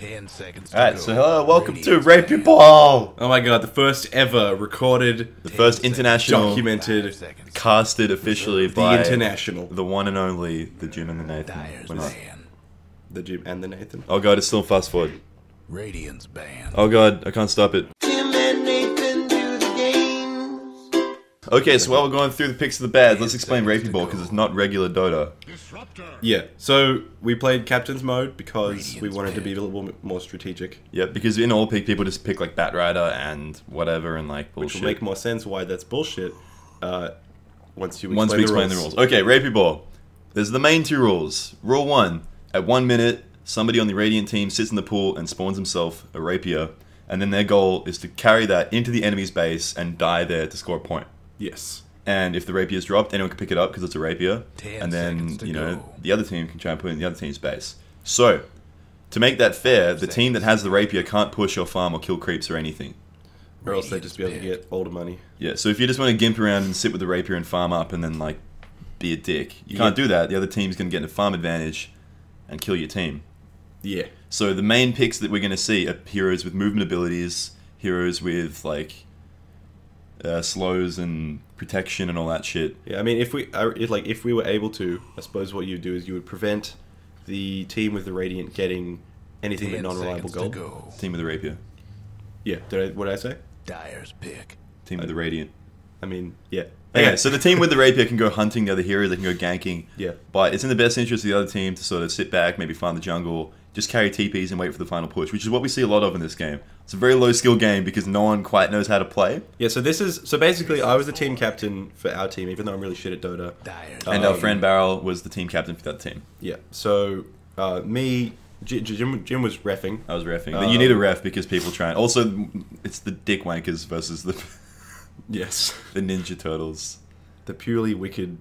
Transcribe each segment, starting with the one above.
10 seconds. Alright, so hello, welcome to RAPIER. Oh my god, the first ever recorded, The first international, documented, casted officially by international, the one and only, the Jim and the Nathan. We're not. the Jim and the Nathan. Oh god, it's still fast forward. Radiant's banned. Oh god, I can't stop it. Jim and Nathan do the games. Okay, so while we're going through the picks of the bads, let's explain RAPIER because it's not regular Dota. Yeah, so we played Captain's Mode because we wanted to be a little bit more strategic. Yeah, because in all pick, people just pick like Batrider and whatever and like bullshit. Which will make more sense why that's bullshit once we explain the rules. Okay, RAPIER. There's the main two rules. Rule 1, at 1 minute, somebody on the Radiant team sits in the pool and spawns himself a Rapier, and then their goal is to carry that into the enemy's base and die there to score a point. Yes. And if the Rapier's dropped, anyone can pick it up because it's a Rapier, 10 and then, seconds to you know, go. the other team can try and put it in the other team's base. So, to make that fair, the team that has the Rapier can't push or farm or kill creeps or anything. Or else they'd just be able to get all the money. Yeah, so if you just want to gimp around and sit with the Rapier and farm up and then, like, be a dick, you can't do that. The other team's going to get a farm advantage and kill your team. Yeah. So the main picks that we're going to see are heroes with movement abilities, heroes with, like, slows and protection and all that shit. Yeah, I mean, if we were able to, I suppose what you'd do is you would prevent the team with the Radiant getting anything but 10 non-reliable seconds to gold. go. Team with the Rapier. Yeah, what did I say? Dyer's pick. Team with the Radiant. I mean, yeah. Okay, so the team with the Rapier can go hunting the other heroes, they can go ganking. Yeah. But it's in the best interest of the other team to sort of sit back, maybe farm the jungle, just carry TPs and wait for the final push, which is what we see a lot of in this game. It's a very low skill game because no one quite knows how to play. Yeah, so basically I was the team captain for our team, even though I'm really shit at Dota. Dyer's And our friend Barrel was the team captain for that team. Yeah, so Jim was reffing. I was reffing. But you need a ref because people try and... Also, it's the DickWankers versus the... Yes. the Ninja Turtles. The purely wicked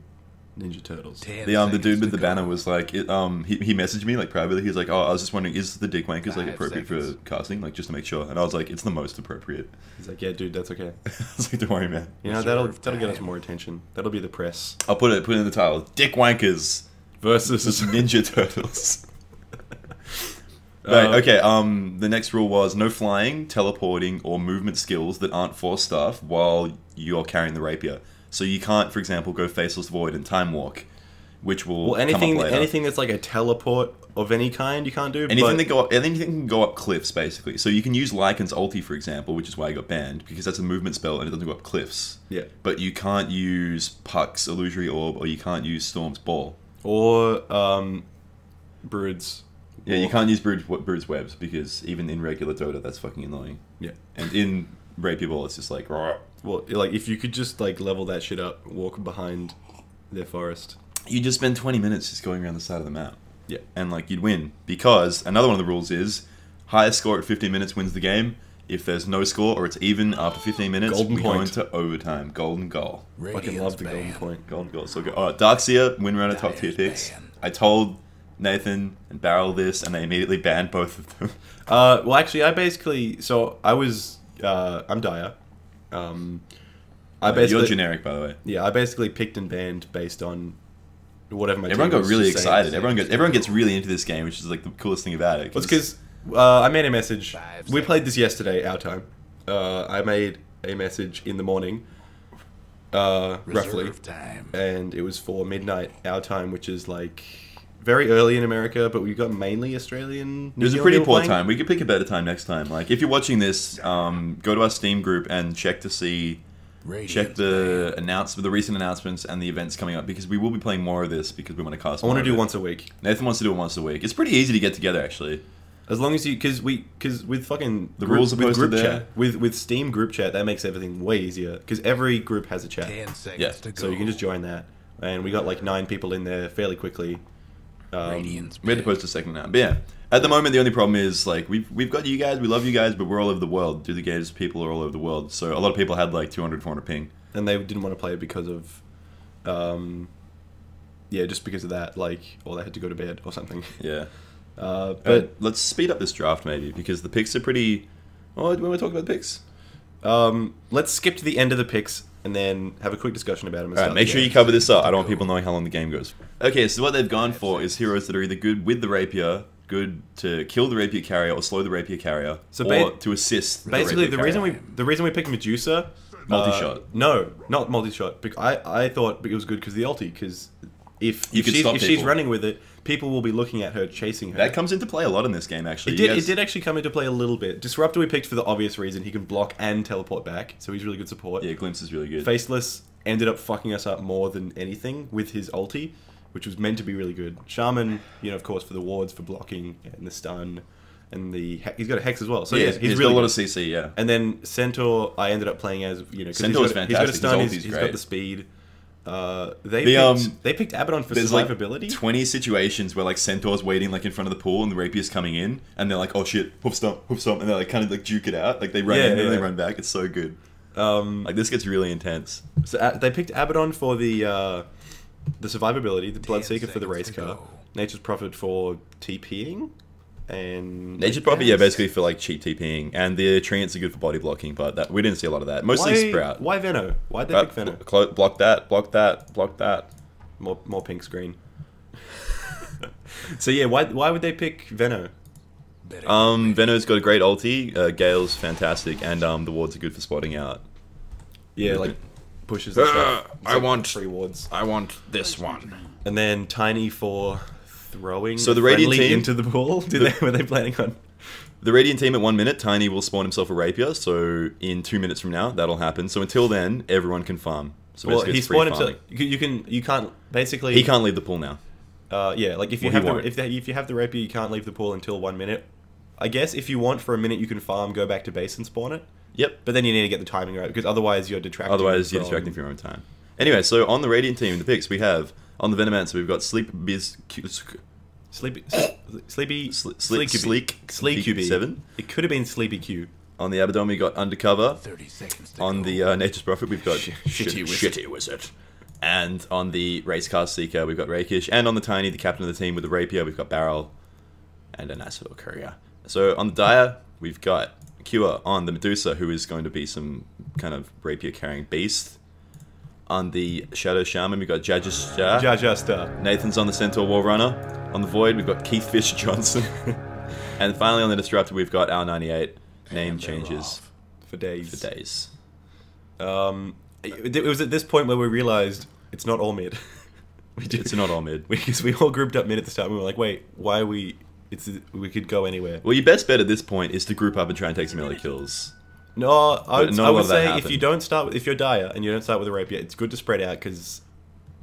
Ninja Turtles. 10 The seconds dude with to the banner go. was like, he messaged me like privately. He was like, oh, I was just wondering, is the DickWankers like 5 appropriate seconds. for casting, like just to make sure? And I was like, it's the most appropriate. He's like, yeah, dude, that's okay. I was like, don't worry, man. You know, that'll get us more attention. That'll be the press. I'll put it in the title. DickWankers versus Ninja Turtles. Right, okay, the next rule was no flying, teleporting, or movement skills that aren't force stuff while you're carrying the Rapier. So you can't, for example, go Faceless Void and Time Walk, which will come up later. anything that's like a teleport of any kind, you can't do. Anything can go up cliffs, basically. So you can use Lycan's ulti, for example, which is why I got banned, because that's a movement spell and it doesn't go up cliffs. Yeah. But you can't use Puck's Illusory Orb, or you can't use Storm's Ball. Or Brood's. Yeah, you can't use Brood's Webs, because even in regular Dota, that's fucking annoying. Yeah. And in RAPIER, it's just like... Rah. Well, like if you could just like level that shit up, walk behind their forest. You just spend 20 minutes just going around the side of the map. Yeah. And like you'd win. Because another one of the rules is highest score at 15 minutes wins the game. If there's no score or it's even after 15 minutes, Golden we go point. into overtime. Golden goal. Fucking Radiant's love the golden banned. point. Golden goal. So good. Alright, Darkseer, win round of top tier Dyer's picks. banned. I told Nathan and Barrel this and they immediately banned both of them. Well, actually, I'm Dyer. You're generic, by the way. Yeah, I basically picked and banned based on whatever my Everyone team got was really just saying. excited. Everyone gets really into this game, which is like the coolest thing about it. Well, it's because I made a message. 5 We played this yesterday, our time. I made a message in the morning, roughly, Reserve time. and it was for midnight our time, which is like very early in America, but we've got mainly Australian. It was a pretty poor time. We could pick a better time next time. Like, if you're watching this, go to our Steam group and check to see... Check the recent announcements and the events coming up, because we will be playing more of this because we want to cast. I want to do it. once a week. Nathan wants to do it once a week. It's pretty easy to get together, actually. As long as you, because with fucking The rules are with posted group there. chat, with Steam group chat, that makes everything way easier. Because every group has a chat, 10 seconds Yeah. to go. so you can just join that, and we got like 9 people in there fairly quickly. Radiant's We had to post a second now, but yeah. At the moment, the only problem is like we've got you guys, we love you guys, but we're all over the world. Do the games, people are all over the world. So a lot of people had like 200, 400 ping. And they didn't want to play it because of, yeah, just because of that, like, or they had to go to bed or something. Yeah. But let's speed up this draft maybe, because the picks are pretty... Oh, do we want to talk about the picks? let's skip to the end of the picks and then have a quick discussion about them. And Alright, make sure you cover this up. I don't want people knowing how long the game goes. Okay, so what they've gone for is heroes that are either good with the Rapier good to kill the rapier carrier or slow the rapier carrier, So or to assist. Basically, the the rapier reason carrier. the reason we picked Medusa, Multi-shot. No, not multi-shot. I thought it was good because the ulti. Because if You could stop she's people. running with it, people will be looking at her, chasing her. That comes into play a lot in this game, actually. It did actually come into play a little bit. Disruptor we picked for the obvious reason. He can block and teleport back, so he's really good support. Yeah, Glimpse is really good. Faceless ended up fucking us up more than anything with his ulti, which was meant to be really good. Shaman, of course, for the wards, for blocking, and the stun, and he's got a Hex as well. So yeah, yeah, he's really got a lot good. of CC, yeah. And then Centaur, I ended up playing as, because Centaur's he's got fantastic. a stun, His ulti's he's great. got the speed. They picked Abaddon for There's like survivability. 20 situations where like Centaur's waiting like in front of the pool and the Rapier's coming in and they're like, oh shit, hoof stomp, and they're like kind of like duke it out. Like they run in and they run back. It's so good. Like this gets really intense. So they picked Abaddon for the survivability, the Bloodseeker for the race seconds to car, go. Nature's Prophet for TPing, and Nature's Prophet, yeah, basically for like cheap TPing, and the Treants are good for body blocking, but that we didn't see a lot of that. Mostly Sprout. Why Veno? Why'd they pick Veno? Block that, block that, block that. More pink screen. So yeah, why would they pick Veno? Veno's got a great ulti, Gale's fantastic, and the wards are good for spotting out. Yeah, like pushes and stuff. It's I like want- 3 wards. I want this one. And then Tiny for throwing So the Radiant friendly team- into the pool. Were they planning on? The Radiant team at 1 minute, Tiny will spawn himself a Rapier, so in 2 minutes from now, that'll happen. So until then, everyone can farm. So Well, basically he it's free spawned farming. himself. You can't basically. He can't leave the pool now. Yeah, like if you Well, he have won't. if you have the rapier, you can't leave the pool until 1 minute. I guess if you want for a minute, you can farm, go back to base and spawn it. Yep. But then you need to get the timing right because otherwise you're detracting. Otherwise, you're from- distracting from your own time. Anyway, so on the Radiant team, the picks, we have, on the Venomancer, we've got Sleep Biz... Sleepy, Sleepy, Sleek QB. 7. It could have been Sleepy Q. On the Abaddon, we got Undercover. 30 seconds to On go. the Nature's Prophet, we've got Shitty Wizard. And on the Racecar Seeker, we've got Rakish. And on the Tiny, the captain of the team with the Rapier, we've got Barrel and a nice little courier. So on the Dire, we've got Cure on the Medusa, who is going to be some kind of Rapier carrying beast. On the Shadow Shaman, we've got Jajister. Jajasta. Nathan's on the Centaur War Runner. On the Void, we've got Keith Fish Johnson. And finally on the Disruptor, we've got our 98. Name changes For days. for days. It was at this point where we realized it's not all mid. It's not all mid. Because we all grouped up mid at the start. And we were like, wait, why are we? We could go anywhere. Well, your best bet at this point is to group up and try and take some early kills. No, I But not I a lot would of that say if happened. you don't start, if you're Dire and you don't start with a rapier, it's good to spread out because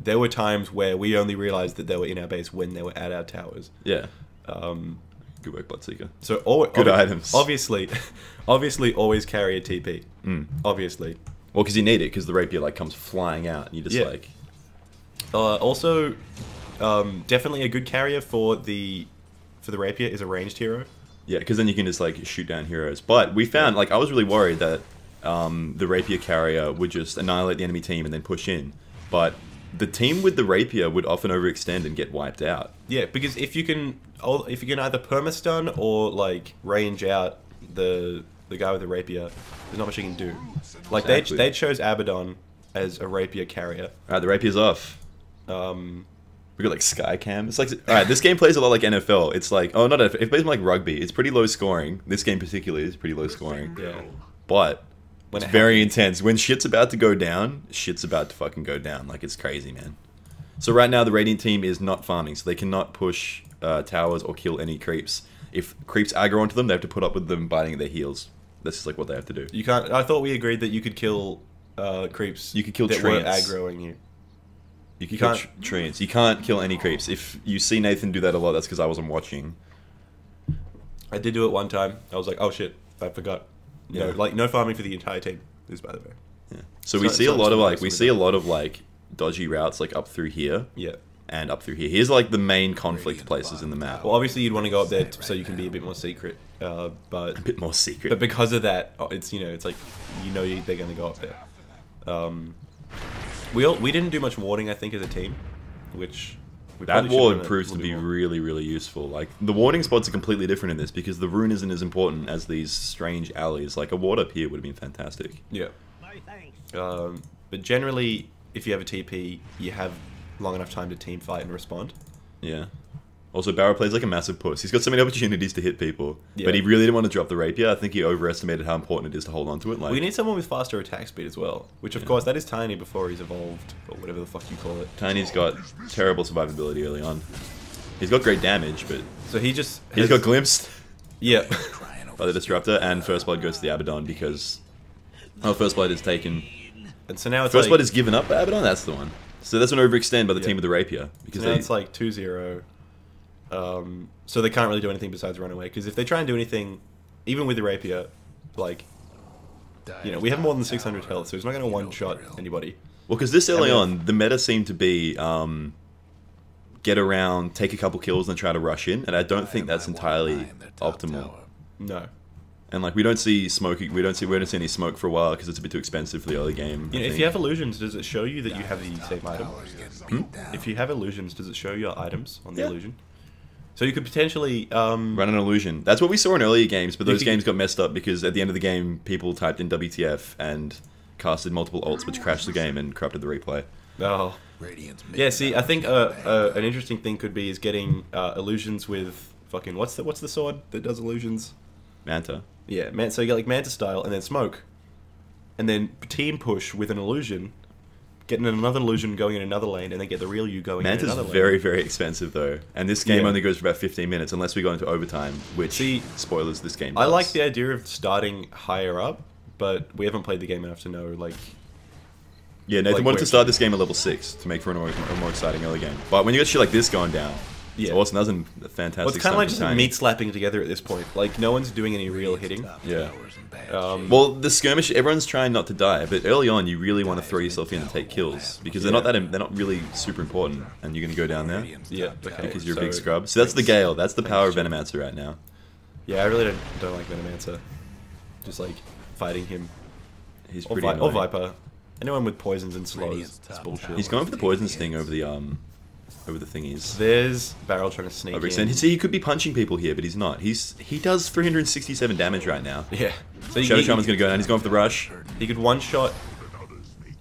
there were times where we only realized that they were in our base when they were at our towers. Yeah. Good work, Bloodseeker. So Good items. Obviously, always carry a TP. Obviously. Well, because you need it, because the Rapier like comes flying out, and you just Yeah. like... Also, definitely a good carrier for the rapier is a ranged hero. Yeah, because then you can just like shoot down heroes. But we found, like, I was really worried that the Rapier carrier would just annihilate the enemy team and then push in. But the team with the Rapier would often overextend and get wiped out. Yeah, because if you can either permastun or like range out the guy with the rapier, there's not much you can do. Like Exactly. they chose Abaddon as a rapier carrier. Alright, the Rapier's off. We got like Skycam. It's like, alright, this game plays a lot like NFL. It's like, oh, not NFL. It plays more like rugby. It's pretty low scoring. This game particularly is pretty low scoring. Yeah. But When it's it very intense. When shit's about to go down, shit's about to fucking go down. Like, it's crazy, man. So right now, the Radiant team is not farming, so they cannot push towers or kill any creeps. If creeps aggro onto them, they have to put up with them biting at their heels. That's just like what they have to do. You can't. I thought we agreed that you could kill creeps. You could kill that were treants. aggroing you. You You kill can't- treants. You can't kill any creeps. If you see Nathan do that a lot, that's because I wasn't watching. I did do it one time. I was like, oh shit, I forgot. Yeah. No farming for the entire team. This, by the way. Yeah. So we So- see so a lot it's of not like nice we with see that. a lot of like dodgy routes like up through here Yeah. and up through here. Here's like the main conflict places in the map. Well, obviously you'd want to go up there so you can be a bit more secret. But A bit more secret. But because of that, it's it's like they're going to go up there. We didn't do much warding, I think, as a team, which we That probably should've ward done a proves to little be bit more. really, really useful. Like, the warding spots are completely different in this because the rune isn't as important as these strange alleys. Like, a ward up here would have been fantastic. Yeah. But generally, if you have a TP, you have long enough time to team fight and respond. Yeah. Also, Barrow plays like a massive puss. He's got so many opportunities to hit people, Yeah. but he really didn't want to drop the rapier. I think he overestimated how important it is to hold on to it. Like, We need someone with faster attack speed as well, which of course that is Tiny before he's evolved, or whatever the fuck you call it. Tiny's got terrible survivability early on. He's got great damage, but So he just he's got glimpsed yeah. by the Disruptor, and First Blood goes to the Abaddon because First Blood is taken. And so now it's First like, Blood is given up by Abaddon. That's the one. So that's an overextend by the Yeah. team with the rapier because so now they, it's like 2-0. So they can't really do anything besides run away. Because if they try and do anything, even with the rapier, like, you know, we have more than 600 health, so he's not going to one-shot anybody. well, because this early I on, mean- the meta seemed to be get around, take a couple kills, and try to rush in, and I don't think that's entirely optimal. No. And like we don't see smoke, we don't see any smoke for a while because it's a bit too expensive for the early game. You I know, if think. you have illusions, does it show you that you have the same item? If you have illusions, does it show your items on the Yeah. illusion? So you could potentially Run an illusion. That's what we saw in earlier games, but You those could- games got messed up because at the end of the game, people typed in WTF and casted multiple ults, which crashed the game and corrupted the replay. Oh. Yeah, see, I think an interesting thing could be is getting illusions with fucking what's the sword that does illusions? Manta. Yeah, man. So you get like Manta style, and then smoke, and then team push with an illusion, getting another illusion going in another lane, and then get the real you going Manta's in another very, lane. very expensive though, and this game Yeah. only goes for about 15 minutes unless we go into overtime, which See, spoilers this game. I does. like the idea of starting higher up, but we haven't played the game enough to know like. Yeah, Nathan like, wanted where- to start this game at level 6 to make for a more exciting early game. But when you get shit like this going down, Yeah. it's awesome. That was a fantastic. Well, it's kind stunt of like for just Tiny. meat slapping together at this point. Like no one's doing any real hitting. Yeah. Um, Well, the skirmish, everyone's trying not to die, but early on, you really want to throw yourself in and take kills because they're not really super important, and you're going to go down there yeah, okay. because you're a so- big scrub. So that's the Gale. That's the power of Venomancer right now. Yeah, I really don't like Venomancer. Just like fighting him. He's Or, pretty or annoying. Viper. Anyone with poisons and slows is bullshit. He's going for the poison sting over the thingies. There's Barrel trying to sneak Overextend. in. See, he could be punching people here, but he's not. He does 367 damage right now. Yeah. So Shadow Shaman's going to go down. He's going for the rush. He could one shot.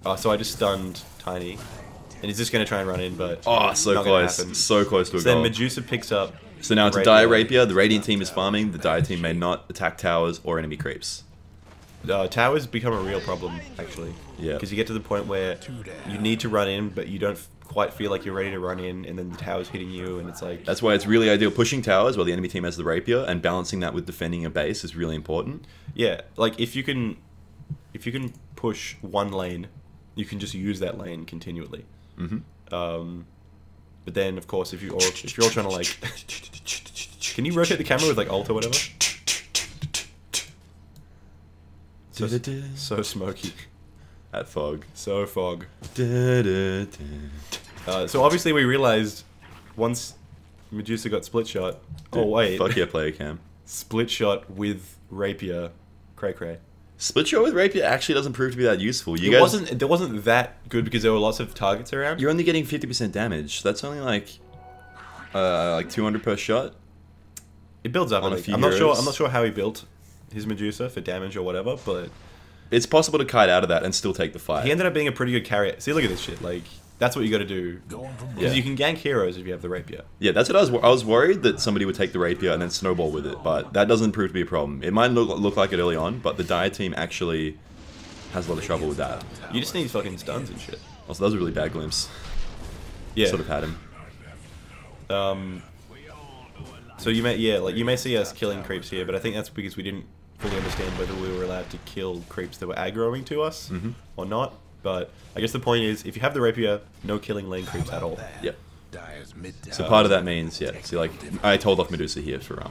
Oh, so I just stunned Tiny, and he's just going to try and run in, but Oh, so not gonna happen. close. So close to a So then goal. Medusa picks up. So now it's a Rapier. Dire Rapier. The Radiant team is farming. The Dire team may not attack towers or enemy creeps. Towers become a real problem, actually. Yeah. Because you get to the point where you need to run in, but you don't quite feel like you're ready to run in, and then the tower's hitting you, and it's like... That's why it's really ideal pushing towers while the enemy team has the Rapier, and balancing that with defending a base is really important. Yeah, like if you can push one lane, you can just use that lane continually. Mm-hmm. But then, of course, if you're all trying to like... Can you rotate the camera with like alt or whatever? So smoky. At fog. So fog. So obviously we realized once Medusa got split shot. Oh wait, Fuck yeah, player cam. split shot with rapier, cray cray. Split shot with Rapier actually doesn't prove to be that useful. You It guys, wasn't that good because there were lots of targets around. you're only getting 50% damage. That's only like 200 per shot. It builds up. On a Like, few I'm not sure. heroes. I'm not sure how he built his Medusa for damage or whatever, but It's possible to kite out of that and still take the fight. he ended up being a pretty good carrier. See, look at this shit. Like that's what you got to do. Because you can gank heroes if you have the rapier. Yeah, that's what I was worried that somebody would take the Rapier and then snowball with it, but that doesn't prove to be a problem. It might look like it early on, but the Dire team actually has a lot of trouble with that. You just need fucking stuns and shit. Also, that was a really bad glimpse. Yeah. Sort of had him. So you may see us killing creeps here, but I think that's because we didn't fully understand whether we were allowed to kill creeps that were aggroing to us or not. But I guess the point is, if you have the rapier, no killing lane creeps at all. Yep. So part of that means, yeah. See, like I told off Medusa here for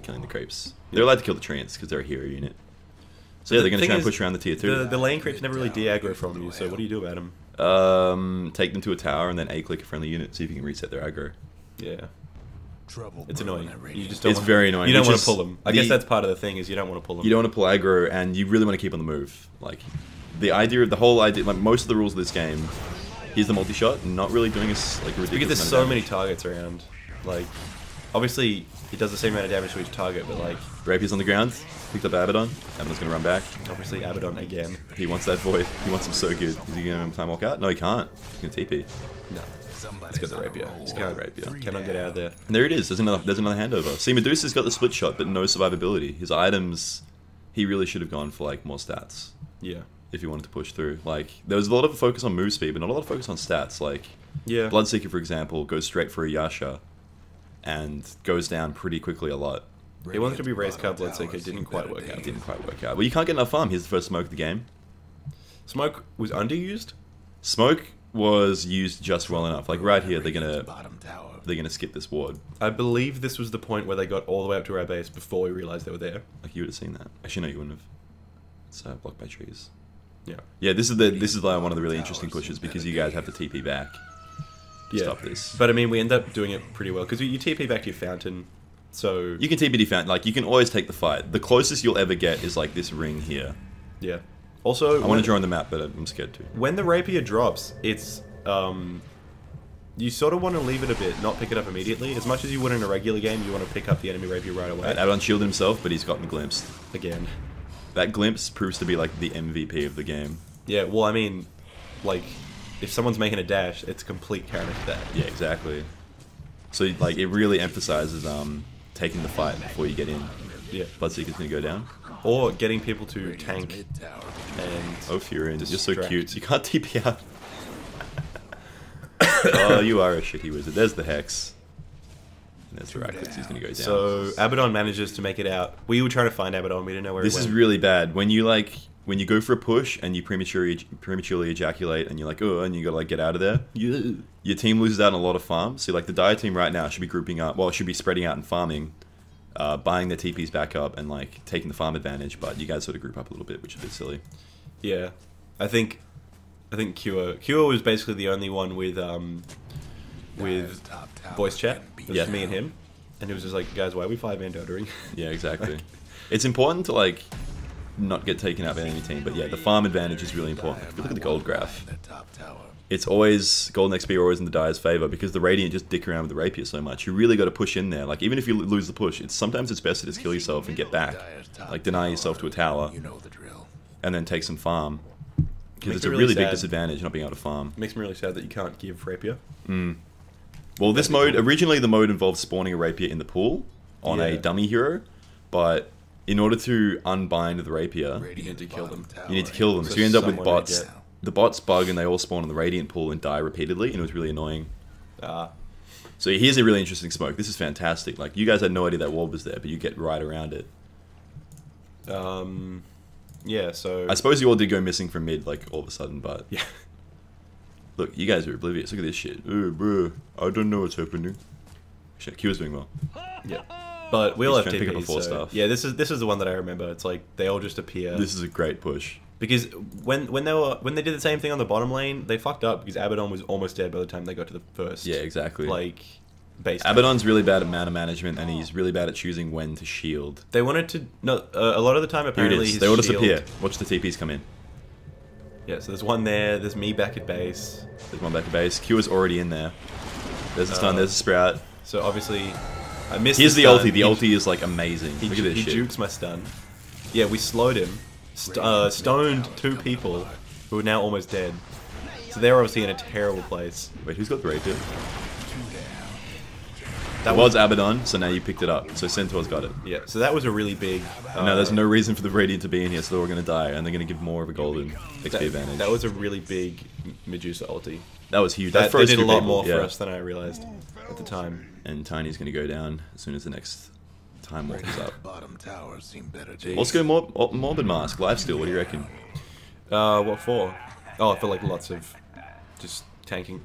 killing the creeps. They're allowed to kill the treants because they're a hero unit. So yeah, they're going to thing try and is, push around the tier 2. The lane creeps never really de-aggro from you, so what do you do about them? Take them to a tower and then A-click a friendly unit, see if you can reset their aggro. Yeah. It's annoying. You just don't It's very annoying, You don't which want is to pull them. I guess that's part of the thing is you don't want to pull them. You don't want to pull aggro, and you really want to keep on the move. Like, the whole idea, like most of the rules of this game, here's the multi-shot, not really doing us like a ridiculous because there's amount so of many damage. targets around. Like, obviously, it does the same amount of damage to each target, but like, Rapier's on the ground. Picked up Abaddon. Abaddon's going to run back. Obviously, Abaddon again. He He wants that void. He wants him so good. Is he going to time walk out? No, he can't. He's going to TP. No. Let's get the Rapier. He's got the Rapier. Cannot get out of there. And there it is. There's another handover. See, Medusa's got the split shot, but no survivability. His items, he really should have gone for like more stats Yeah. if he wanted to push through. Like, there was a lot of focus on move speed, but not a lot of focus on stats. Like, Yeah. Bloodseeker, for example, goes straight for a Yasha and goes down pretty quickly a lot. He wanted to be race car Bloodseeker. It didn't quite work out. It didn't quite work out. Well, you can't get enough farm. Here's the first smoke of the game. Smoke was underused. Smoke was used just well enough. Like right here, they're gonna skip this ward. I believe this was the point where they got all the way up to our base before we realized they were there. Like you would have seen that. Actually, no, you wouldn't have. It's blocked by trees. Yeah. Yeah, this is like one of the really interesting pushes because you guys have to TP back to Yeah. stop this. But I mean, we end up doing it pretty well because you TP back to your fountain. So You can TP fountain. Like you can always take the fight. The closest you'll ever get is like this ring here. yeah. Also, I want to draw on the map, but I'm scared to. when the rapier drops, it's you sort of want to leave it a bit, not pick it up immediately. As much as you would in a regular game, you want to pick up the enemy rapier right away. Abaddon shielded himself, but he's gotten glimpsed. Again. That glimpse proves to be like the MVP of the game. Yeah. Well, I mean, like, if someone's making a dash, it's a complete counter to that. Yeah, exactly. So like it really emphasizes taking the fight before you get in. Yeah. Bloodseeker's gonna go down. Or getting people to tank and Oh, Furion, you're so distract. cute. You can't TP out. Oh, you are a shitty wizard. There's the Hex. And there's the Reckless. He's gonna go down. So Abaddon manages to make it out. We were trying to find Abaddon. We didn't know where This he is went. really bad. When you go for a push and you prematurely ejaculate and you're like, oh, and you gotta like get out of there. Yeah. Your team loses out on a lot of farm. So like the Dire team right now should be grouping up. Well, should be spreading out and farming, buying their TPs back up and like taking the farm advantage. But you guys sort of group up a little bit, which is a bit silly. Yeah, I think Cure was basically the only one with voice chat. It was Yeah. me and him, and it was just like, guys, why are we 5-man dodoring? Yeah, exactly. It's important to like not get taken out by any team, but yeah, the farm advantage is really important. If you look at the gold graph, it's always golden XP are always in the Dire's favor because the Radiant just dick around with the Rapier so much. You really got to push in there. Like even if you lose the push, sometimes it's best to just kill yourself and get back, like deny yourself to a tower, and then take some farm. Because it's a really big disadvantage not being able to farm. It makes me really sad that you can't give Rapier. Well, this mode, originally the mode involved spawning a Rapier in the pool on a Yeah. dummy hero, but in order to unbind the Rapier, You need to kill them. you need to kill them. So So you end up with someone bots. may get- The bots bug and they all spawn on the Radiant pool and die repeatedly, and it was really annoying. So here's a really interesting smoke. This is fantastic. Like, you guys had no idea that wall was there, but you get right around it. Yeah, so... I suppose you all did go missing from mid, like, all of a sudden, but... Yeah. Look, you guys are oblivious. Look at this shit. Oh, bro, I don't know what's happening. Shit, Q's doing well. Yeah. But we all He's have trying to pick up TPs, a 4 so... stuff. Yeah, this is the one that I remember. It's like, they all just appear. This is a great push. Because when they did the same thing on the bottom lane, they fucked up because Abaddon was almost dead by the time they got to the first. Yeah, exactly. Like, base. Abaddon's really bad at mana management, and he's really bad at choosing when to shield. They wanted to... No, a lot of the time, Here it apparently, is. his They all shield- disappear. Watch the TPs come in. Yeah, so there's one there. There's me back at base. There's one back at base. Q is already in there. There's a stun. There's a sprout. So obviously, I missed. Here's the stun. ulti. The ulti is like amazing. Look at this He shit. jukes my stun. Yeah, we slowed him. Stoned 2 people who are now almost dead. So they're obviously in a terrible place. Wait, who's got the rapier? That It was Abaddon, so now you picked it up. So Centaur's got it. Yeah, so that was a really big... No, there's no reason for the Radiant to be in here, so they're all going to die, and they're going to give more of a golden XP that, advantage. that was a really big Medusa ulti. That was huge. That That froze they did a two lot people, more yeah. for us than I realized at the time. And Tiny's going to go down as soon as the next time walk is up. Bottom tower seemed better Jeez. Let's go Morbid Mask, lifesteal, what do you reckon? What for? Oh, for like lots of just tanking.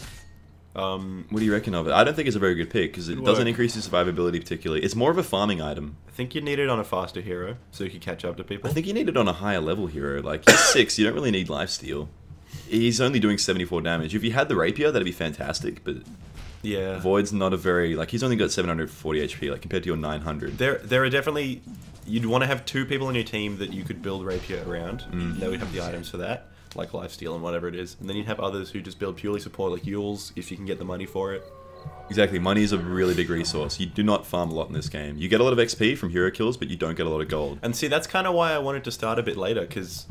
What do you reckon of it? I don't think it's a very good pick, because it Good doesn't work. increase your survivability particularly. It's more of a farming item. I think you need it on a faster hero so you can catch up to people. I think you need it on a higher level hero. Like, he's 6, you don't really need lifesteal. He's only doing 74 damage. If you had the Rapier, that'd be fantastic, but yeah. Void's not a very... Like, he's only got 740 HP, like, compared to your 900. There are definitely... You'd want to have 2 people on your team that you could build Rapier around. They would have the items for that, like lifesteal and whatever it is. And then you'd have others who just build purely support, like Yules, if you can get the money for it. Exactly, money is a really big resource. You do not farm a lot in this game. You get a lot of XP from hero kills, but you don't get a lot of gold. And see, that's kind of why I wanted to start a bit later, because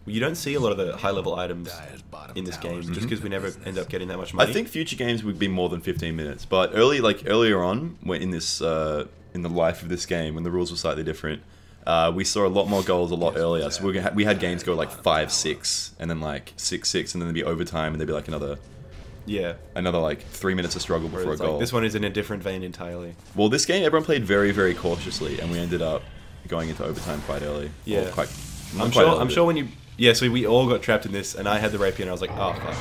you don't see a lot of the high-level items in this game, just because we never end up getting that much money. I think future games would be more than 15 minutes, but earlier on, when in this in the life of this game, when the rules were slightly different, we saw a lot more goals a lot earlier. So we had games go like 5-6, and then like 6-6, and then there'd be overtime, and there'd be like another like 3 minutes of struggle before a goal. Like, this one is in a different vein entirely. Well, this game everyone played very, very cautiously, and we ended up going into overtime quite early. Yeah, Or I'm sure when you. Yeah, so we all got trapped in this, and I had the rapier, and I was like, oh fuck.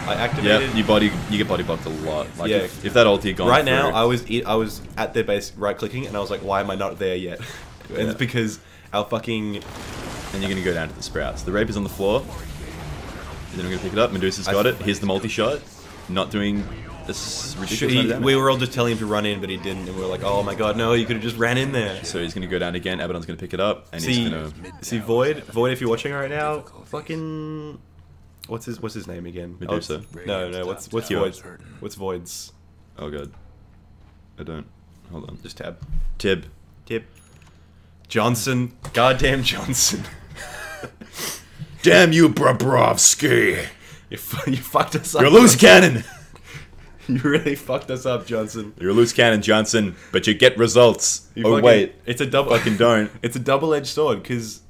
I activated. Yeah, you get body blocked a lot. Like Yeah. if that ulti had gone Right now, through- I was at their base right clicking, and I was like, why am I not there yet? And Yeah. it's because our fucking. and you're gonna go down to the sprouts. The rapier's on the floor. Then I'm gonna pick it up. Medusa's got it. Here's the multi-shot. Not doing this ridiculous amount of damage. We were all just telling him to run in, but he didn't, and we were like, oh my god, no, you could have just ran in there. So he's gonna go down again. Abaddon's gonna pick it up, and he's gonna. See Void, if you're watching right now, fucking, what's his name again? Medusa. No, what's Cure. Void's? What's Void's? Oh god, I don't. Hold on. Just tab. Tib. Johnson, goddamn Johnson. Damn you, Bobrovsky! You fucked us up. You're a loose cannon. You really fucked us up, Johnson. You're a loose cannon, Johnson, but you get results. You Wait, it's a double. fucking don't. It's a double-edged sword, because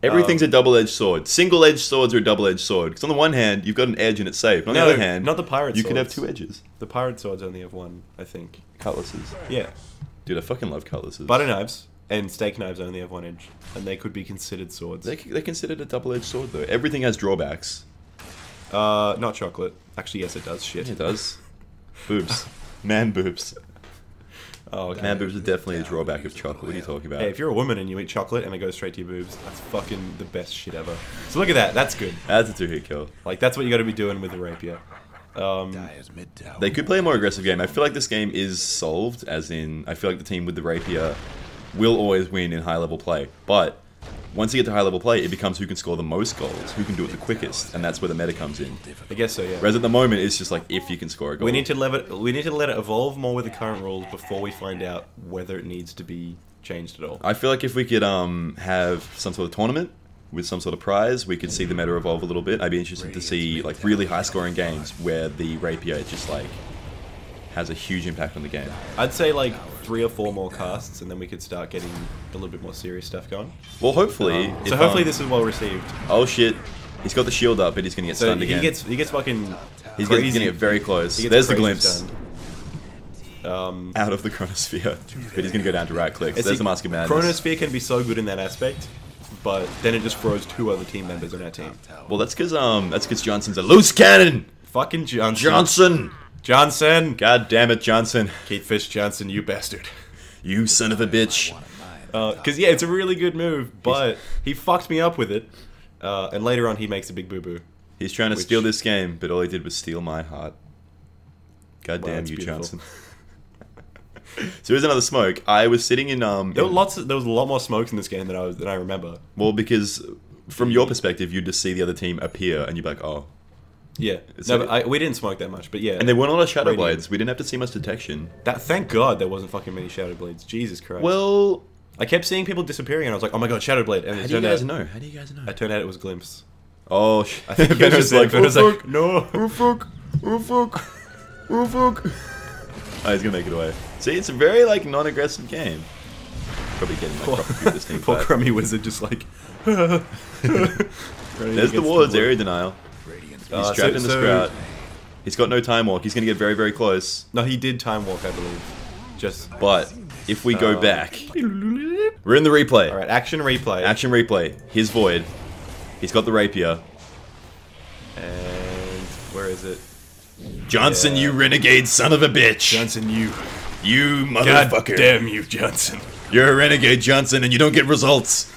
Everything's a double-edged sword. Single-edged swords are a double-edged sword. Because on the one hand, you've got an edge and it's safe. On the No, other hand, not the pirate you could have swords. 2 edges. The pirate swords only have one, I think. Cutlasses. Yeah. Dude, I fucking love cutlasses. Butter knives and steak knives only have 1 edge, and they could be considered swords. They're considered a double-edged sword, though. Everything has drawbacks. Not chocolate. Actually, yes, it does. Shit. It does. Boobs. Man boobs. Oh, okay. Man boobs are definitely a drawback of chocolate. What are you talking about? Hey, if you're a woman and you eat chocolate and it goes straight to your boobs, that's fucking the best shit ever. So look at that. That's good. That's a 2-hit kill. Like, that's what you got to be doing with the rapier. They could play a more aggressive game. I feel like this game is solved, as in, I feel like the team with the rapier will always win in high-level play. But once you get to high-level play, it becomes who can score the most goals, who can do it the quickest, and that's where the meta comes in. I guess so, yeah. Whereas at the moment, it's just like if you can score a goal. We need to let it evolve more with the current rules before we find out whether it needs to be changed at all. I feel like if we could have some sort of tournament with some sort of prize, we could see the meta evolve a little bit. I'd be interested to see like really high-scoring games where the rapier just like has a huge impact on the game. I'd say like 3 or 4 more casts, and then we could start getting a little bit more serious stuff going. Well, hopefully. So hopefully this is well received. Oh shit! He's got the shield up, but he's gonna get So stunned he again. gets fucking. He's crazy. gonna get very close. He gets There's the crazy glimpse. stunned. Out of the chronosphere, but he's gonna go down to right clicks. There's the Mask of Madness. Chronosphere can be so good in that aspect, but then it just throws 2 other team members on our team. Well, that's because Johnson's a loose cannon. Fucking Johnson. Johnson. God damn it, Johnson. Keith Fish Johnson, you bastard. You son of a bitch. Because yeah, it's a really good move, but he fucked me up with it, and later on he makes a big boo boo. He's trying to steal this game, but all he did was steal my heart. God Wow, damn that's you, beautiful. Johnson. So here's another smoke. I was sitting in There was a lot more smokes in this game than I remember. Well, because from your perspective, you just see the other team appear, and you're like, oh. Yeah. So- No, but we didn't smoke that much, but yeah. And there weren't a lot of shadow Radiant. blades. We didn't have to see much detection. Thank God there wasn't fucking many Shadow Blades. Jesus Christ. Well, I kept seeing people disappearing, and I was like, oh my god, Shadow Blade. And how it do you turned guys out, know? How do you guys know? it turned out it was Glimpse. Oh, I think he was just like, Venom's oh, like, fuck. no. Oh, fuck. Oh, fuck. Oh, fuck. Oh, he's gonna make it away. See, it's a very, like, non-aggressive game. Probably getting, like, proper this thing. Poor crummy wizard just like... There's the wards, area denial. He's trapped in the sprout. He's got no time walk. He's gonna get very, very close. No, he did time walk, I believe. Just... But if we go back, we're in the replay. Alright, action replay. Action replay. Here's Void. He's got the rapier. And... where is it? Johnson, Yeah. you renegade son of a bitch. Johnson, you... You God motherfucker. damn you, Johnson. You're a renegade, Johnson, and you don't get results.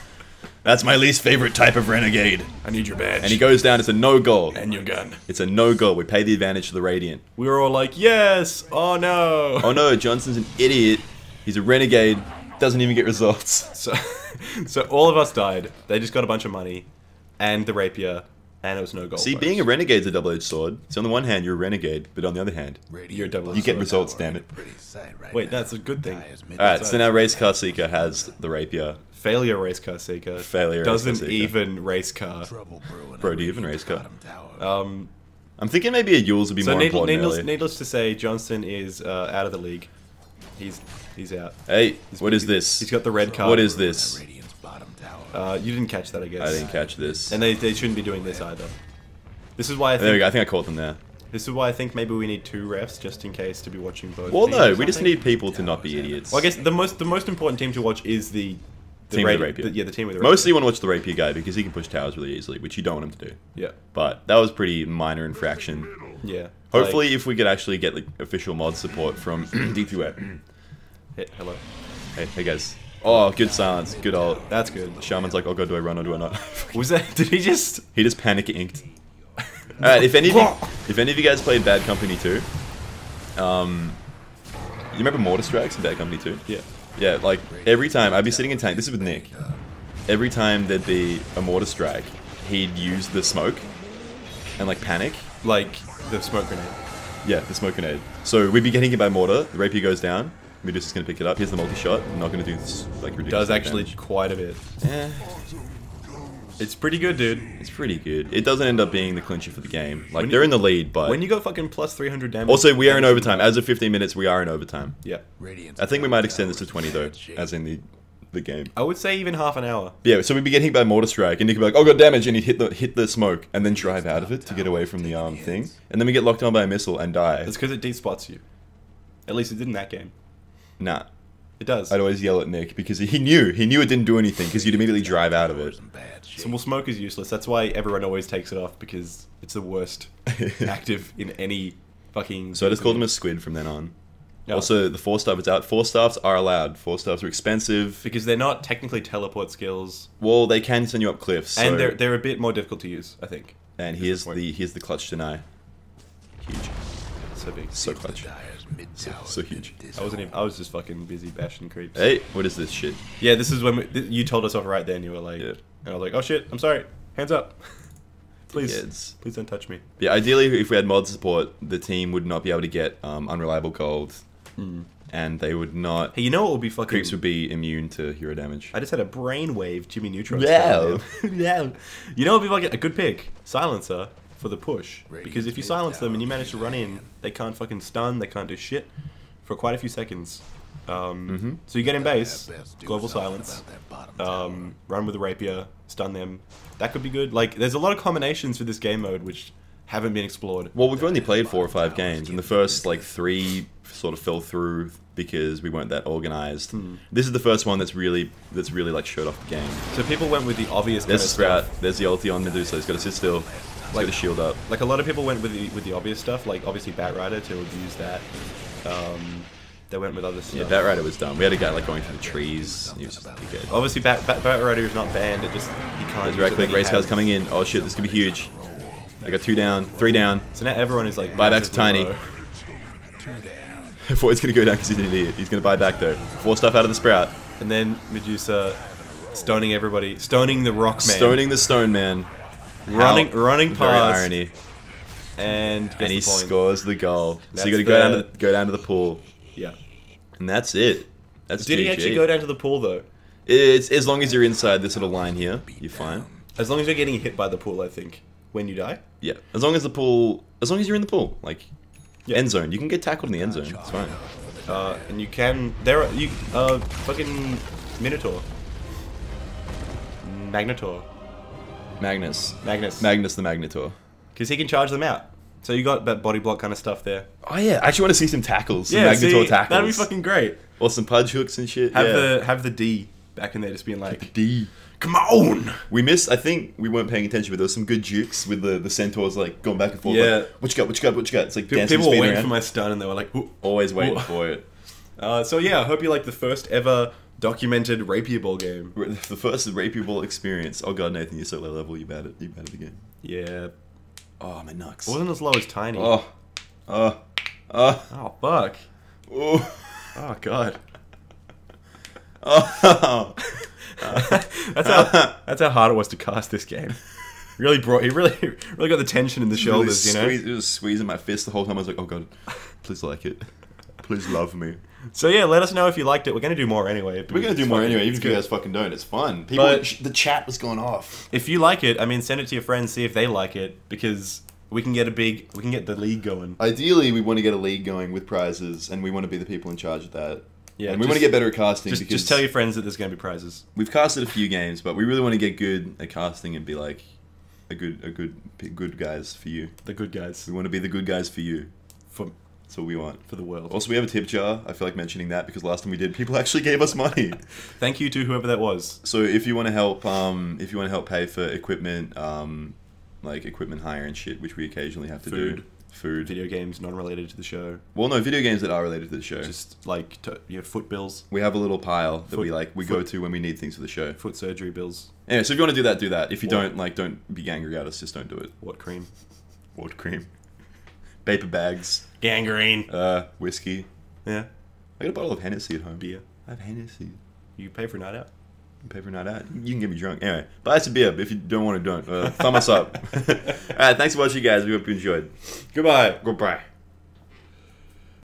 That's my least favorite type of renegade. I need your badge. And he goes down. It's a no goal. And your gun. It's a no goal. We pay the advantage to the Radiant. We were all like, yes! Oh no! Oh no, Johnson's an idiot. He's a renegade. Doesn't even get results. So, so all of us died. They just got a bunch of money. And the rapier. and it was no gold. See, being a renegade's a double-edged sword. So on the one hand, you're a renegade, but on the other hand, you're a double. you get results, damn it. Wait, that's a good thing. Alright, so now Race Car Seeker has the rapier. Failure race car seeker. Failure doesn't race car seeker. even race car. Bro, do you even race car? Um, I'm thinking maybe a Yules would be so more important needless, early. needless to say, Johnson is out of the league. He's out. Hey, what is this? He's got the red card. What is this? You didn't catch that, I guess. I didn't catch this. And they shouldn't be doing this either. This is why I There we think. go. I think I caught them there. This is why I think maybe we need 2 refs just in case to be watching both. Well, teams no, or we just something. need people to not be idiots. Well, I guess the most important team to watch is the Team with the rapier. yeah, the team with the rapier. Mostly you want to watch the rapier guy because he can push towers really easily, which you don't want him to do. Yeah. But that was pretty minor infraction. Yeah. Hopefully, if we could actually get like official mod support from DickWank. Hello. Hey guys. Oh, good silence. Good old. That's good. Shaman's like, oh god, do I run or do I not? Was that? Did he just? He just panic inked. Alright, if any of you guys played Bad Company 2, you remember Mortar Strikes in Bad Company 2? Yeah. Yeah, like every time I'd be sitting in tank. This is with Nick. Every time there'd be a mortar strike, he'd use the smoke and like panic. Like the smoke grenade. Yeah, the smoke grenade. So we'd be getting hit by mortar. The rapier goes down. Medusa's gonna pick it up. Here's the multi-shot. I'm not gonna do this like ridiculous. Does actually damage. quite a bit. Yeah, It's pretty good, dude. it's pretty good. It doesn't end up being the clincher for the game. Like they're in the lead, but When you got fucking plus 300 damage. also we are in overtime. As of 15 minutes, we are in overtime. Yeah. I think we might extend this to 20 though, as in the game. I would say even half an hour. Yeah, so we'd be getting hit by mortar strike, and Nick would be like, "Oh, got damage," and he'd hit the smoke, and then drive out of it to get away from the thing, and then we get locked on by a missile and die. It's because it despots you. At least it did in that game. Nah, It does. I'd always yell at Nick because he knew it didn't do anything because you'd immediately drive out of it. So, well, smoke is useless. That's why everyone always takes it off because it's the worst active in any fucking. So I just called him a squid from then on. No. Also, the 4-staff is out. 4-staffs are allowed. 4-staffs are expensive. Because they're not technically teleport skills, Well, they can send you up cliffs. and so- they're a bit more difficult to use, I think. and here's the clutch deny. Huge, So big. so clutch, so huge. I was just fucking busy bashing creeps. Hey, what is this shit? Yeah, this is when you told us off right then. You were like, Yeah. and I was like, oh shit, I'm sorry. Hands up. Please, Kids. please don't touch me. Yeah, ideally, if we had mod support, the team would not be able to get unreliable gold, and they would not. Hey, you know what would be fucking? Creeps would be immune to hero damage. I just had a brainwave Jimmy Neutron. Yeah. Yeah. You know what would be like a good pick? Silencer for the push. Because if you silence them and you manage to run in, they can't fucking stun, they can't do shit for quite a few seconds. So you get in base, global silence, run with the rapier, stun them. That could be good. Like, there's a lot of combinations for this game mode which haven't been explored. Well, we've only played 4 or 5 games, and the first like 3 sort of fell through because we weren't that organized. This is the first one that's really like showed off the game. So people went with the obvious kind There's of the sprout. stuff. There's the ulti on Medusa. He's got to sit still. He's got to shield up. Like, a lot of people went with the obvious stuff, like obviously Batrider to abuse that. They went with other stuff. Yeah, Batrider was dumb. We had a guy like going through the trees. He was just a dickhead. Obviously, Batrider is not banned. It just he can't. There's use right it click. when he Race car's has- coming in. Oh shit, this could be huge. I got 2 down, 3 down. So now everyone is like. Buyback's massively tiny. low. Void's gonna go down because he's an idiot. He's gonna buy back though. 4 stuff out of the sprout. And then Medusa stoning everybody, stoning the rock man, Stoning the stone man. running Very past, irony. and gets And he the point. scores the goal. So you That's gotta go down to the pool. Yeah. And that's it. That's Did he GG. actually go down to the pool though? It's as long as you're inside this little line here, you're fine. As long as you're getting hit by the pool, I think. When you die. Yeah. As long as you're in the pool, like Yeah. end zone. You can get tackled in the end zone. It's fine. And you can. Fucking Minotaur. Magnetor. Magnus the Magnetor. Because he can charge them out. So you got that body block kind of stuff there. Oh yeah, I actually want to see some tackles. Some Yeah, Magnetor see, tackles. that'd be fucking great. Or some pudge hooks and shit. Have the D back in there, just being like, D. "Come on!" We missed. I think we weren't paying attention, but there was some good jukes with the centaurs like going back and forth. Yeah. Like, what you got? It's like dancing, People were spinning waiting around. for my stun, and they were like, "Ooh." Always waiting Ooh. for it. So yeah, I hope you like the first ever documented Rapier Ball game. The first Rapier Ball experience. Oh god, Nathan, you're so low level. You bad at the game. Yeah, Oh my nuts. it wasn't as low as Tiny. Oh. Oh fuck. Oh. Oh god. Oh. That's how hard it was to cast this game. Really brought. He really got the tension in the shoulders. You know. It was squeezing my fist the whole time. I was like, oh god, please like it. Please love me. So yeah, let us know if you liked it. We're gonna do more anyway. We're gonna do more anyway, even if you guys fucking don't. It's fun. People, the chat was going off. If you like it, I mean, send it to your friends. See if they like it, because we can get the league going. Ideally, we want to get a league going with prizes, and we want to be the people in charge of that. Yeah, and we want to get better at casting. Just tell your friends that there's gonna be prizes. We've casted a few games, but we really want to get good at casting and be like a good guys for you. The good guys. We want to be the good guys for you. That's what we want. For the world. Also, we have a tip jar. I feel like mentioning that because last time we did, people actually gave us money. Thank you to whoever that was. So if you want to help, pay for equipment, like equipment hire and shit, which we occasionally have to do. Food. Video games non-related to the show. Well, no, video games that are related to the show. Just like foot bills. We have a little pile that we go to when we need things for the show. Foot surgery bills. Anyway, so if you want to do that, do that. If you don't be angry at us, just don't do it. What cream? What cream? Paper bags. Gangrene. Whiskey. Yeah. I got a bottle of Hennessy at home. Beer. I have Hennessy. You pay for a night out. Pay for a night out. You can get me drunk. Anyway, buy us a beer, but if you don't want to, don't. Thumb us up. Alright, thanks for watching, guys. We hope you enjoyed. Goodbye. Goodbye.